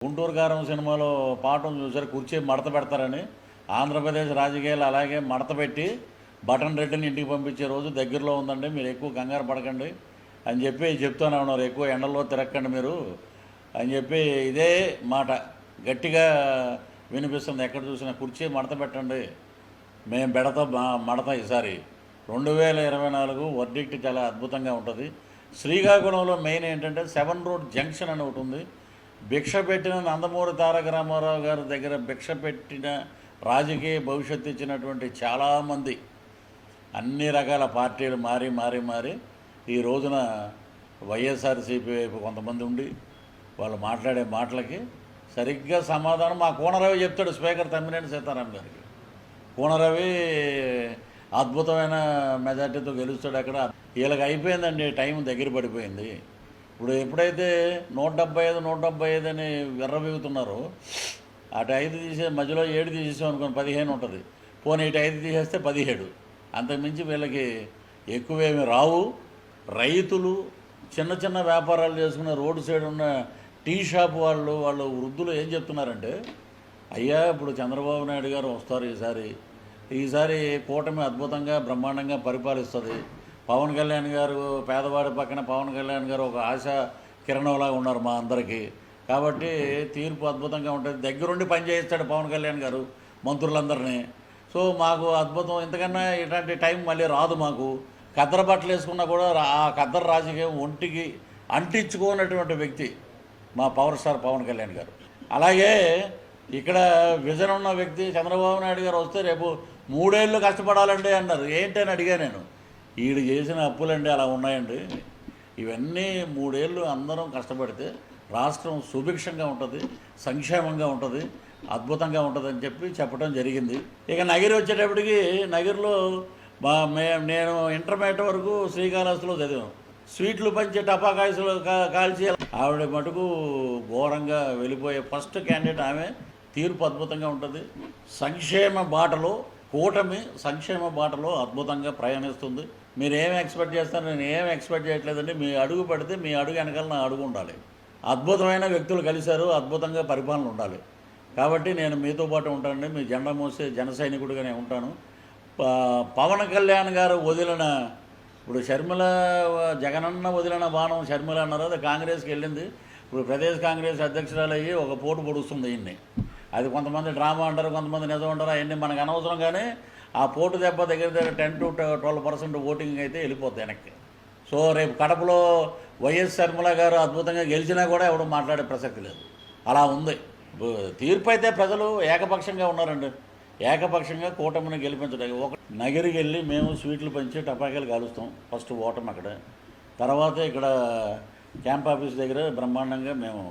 గుంటూరు కారం సినిమాలో పాఠం చూసారు, కుర్చీ మడత పెడతారని. ఆంధ్రప్రదేశ్ రాజకీయాలు అలాగే మడత పెట్టి బటన్ రెడ్డిని ఇంటికి పంపించే రోజు దగ్గరలో ఉందండి, మీరు ఎక్కువ కంగారు పడకండి అని చెప్పి చెప్తూనే ఉన్నారు. ఎక్కువ ఎండల్లో తిరగకండి మీరు అని చెప్పి ఇదే మాట గట్టిగా వినిపిస్తుంది. ఎక్కడ చూసినా కుర్చీ మడత పెట్టండి, మేము పెడతాం మడత. ఈసారి 2024 వర్డిక్ట్ చాలా అద్భుతంగా ఉంటుంది. శ్రీకాకుళంలో మెయిన్ ఏంటంటే 7 రోడ్ జంక్షన్ అని ఒకటి ఉంది. భిక్ష పెట్టిన నందమూరి తారక రామారావు గారి దగ్గర భిక్ష పెట్టిన రాజకీయ భవిష్యత్తు ఇచ్చినటువంటి చాలామంది అన్ని రకాల పార్టీలు మారి ఈ రోజున వైఎస్ఆర్సీపీ వైపు కొంతమంది ఉండి వాళ్ళు మాట్లాడే మాటలకి సరిగ్గా సమాధానం మా కోనరవి చెప్తాడు, స్పీకర్ తమ్మినేని సీతారాం గారికి. కోనరవి అద్భుతమైన మెజార్టీతో గెలుస్తాడు. అక్కడ వీళ్ళకి అయిపోయిందండి, టైం దగ్గర పడిపోయింది. ఇప్పుడు ఎప్పుడైతే 175 అని విర్రవీగుతున్నారో, అటు 5 తీసే మధ్యలో 7 తీసేసాం అనుకోని 15 ఉంటుంది. పోనీ ఇటు 5 తీసేస్తే 17. అంతకుమించి వీళ్ళకి ఎక్కువేమి రావు. రైతులు, చిన్న చిన్న వ్యాపారాలు చేసుకున్న రోడ్డు సైడ్ ఉన్న టీ షాప్ వాళ్ళు వృద్ధులు ఏం చెప్తున్నారంటే, అయ్యా ఇప్పుడు చంద్రబాబు నాయుడు గారు వస్తారు, ఈసారి కూటమి అద్భుతంగా బ్రహ్మాండంగా పరిపాలిస్తుంది. పవన్ కళ్యాణ్ గారు పేదవాడి పక్కన పవన్ కళ్యాణ్ గారు ఒక ఆశా కిరణంలాగా ఉన్నారు మా అందరికీ. కాబట్టి తీర్పు అద్భుతంగా ఉంటుంది. దగ్గరుండి పనిచేయిస్తాడు పవన్ కళ్యాణ్ గారు మంత్రులందరినీ. సో మాకు అద్భుతం, ఇంతకన్నా ఇలాంటి టైం మళ్ళీ రాదు మాకు. కద్దరు బట్టలు వేసుకున్నా కూడా ఆ కద్దరు రాజకీయం ఒంటికి అంటించుకున్నటువంటి వ్యక్తి మా పవర్ స్టార్ పవన్ కళ్యాణ్ గారు. అలాగే ఇక్కడ విజన్ ఉన్న వ్యక్తి చంద్రబాబు నాయుడు గారు వస్తే రేపు 3 ఏళ్ళు కష్టపడాలండి అన్నారు. ఏంటని అడిగా నేను. వీడు చేసిన అప్పులండి అలా ఉన్నాయండి. ఇవన్నీ 3 ఏళ్ళు అందరం కష్టపడితే రాష్ట్రం సుభిక్షంగా ఉంటుంది, సంక్షేమంగా ఉంటుంది, అద్భుతంగా ఉంటుంది అని చెప్పడం జరిగింది. ఇక నగిరి వచ్చేటప్పటికి నగిరిలో నేను ఇంటర్మీడియట్ వరకు శ్రీకాళహస్తిలో చదివాను. స్వీట్లు పంచి టపాకాయలు కాల్చి ఆవిడ మటుకు ఘోరంగా వెళ్ళిపోయే ఫస్ట్ క్యాండిడేట్ ఆమె. తీర్పు అద్భుతంగా ఉంటుంది. సంక్షేమ బాటలో కూటమి సంక్షేమ బాటలో అద్భుతంగా ప్రయాణిస్తుంది. మీరు ఏమి ఎక్స్పెక్ట్ చేస్తారు? నేను ఏమి ఎక్స్పెక్ట్ చేయట్లేదండి. మీ అడుగు పడితే మీ అడుగు వెనకాల నా అడుగు ఉండాలి. అద్భుతమైన వ్యక్తులు కలిశారు, అద్భుతంగా పరిపాలన ఉండాలి. కాబట్టి నేను మీతో పాటు ఉంటానండి. మీ జెండా మోసే జన సైనికుడిగానే ఉంటాను. పవన్ కళ్యాణ్ గారు వదిలిన, ఇప్పుడు షర్మిల జగనన్న వదిలిన బాణం షర్మిల అన్నారు, అది కాంగ్రెస్కి వెళ్ళింది. ఇప్పుడు ప్రదేశ్ కాంగ్రెస్ అధ్యక్షురాలు అయ్యి ఒక పోటు పొడుస్తుంది ఈయన్ని. అది కొంతమంది డ్రామా అంటారు, కొంతమంది నిజం అంటారు, అవన్నీ మనకు అనవసరం. కానీ ఆ పోటు దెబ్బ దగ్గర 10 to 12% ఓటింగ్ అయితే వెళ్ళిపోతుంది వెనక్కి. సో రేపు కడపలో వైఎస్ షర్మిల గారు అద్భుతంగా గెలిచినా కూడా ఎవడు మాట్లాడే ప్రసక్తి లేదు. అలా ఉంది తీర్పు. అయితే ప్రజలు ఏకపక్షంగా ఉన్నారండి. ఏకపక్షంగా కూటమిని గెలిపించడానికి ఒక నగిరికి వెళ్ళి మేము స్వీట్లు పంచి టపాకాయలు కాలుస్తాం. ఫస్ట్ ఓటమి అక్కడ, తర్వాత ఇక్కడ క్యాంప్ ఆఫీస్ దగ్గర బ్రహ్మాండంగా మేము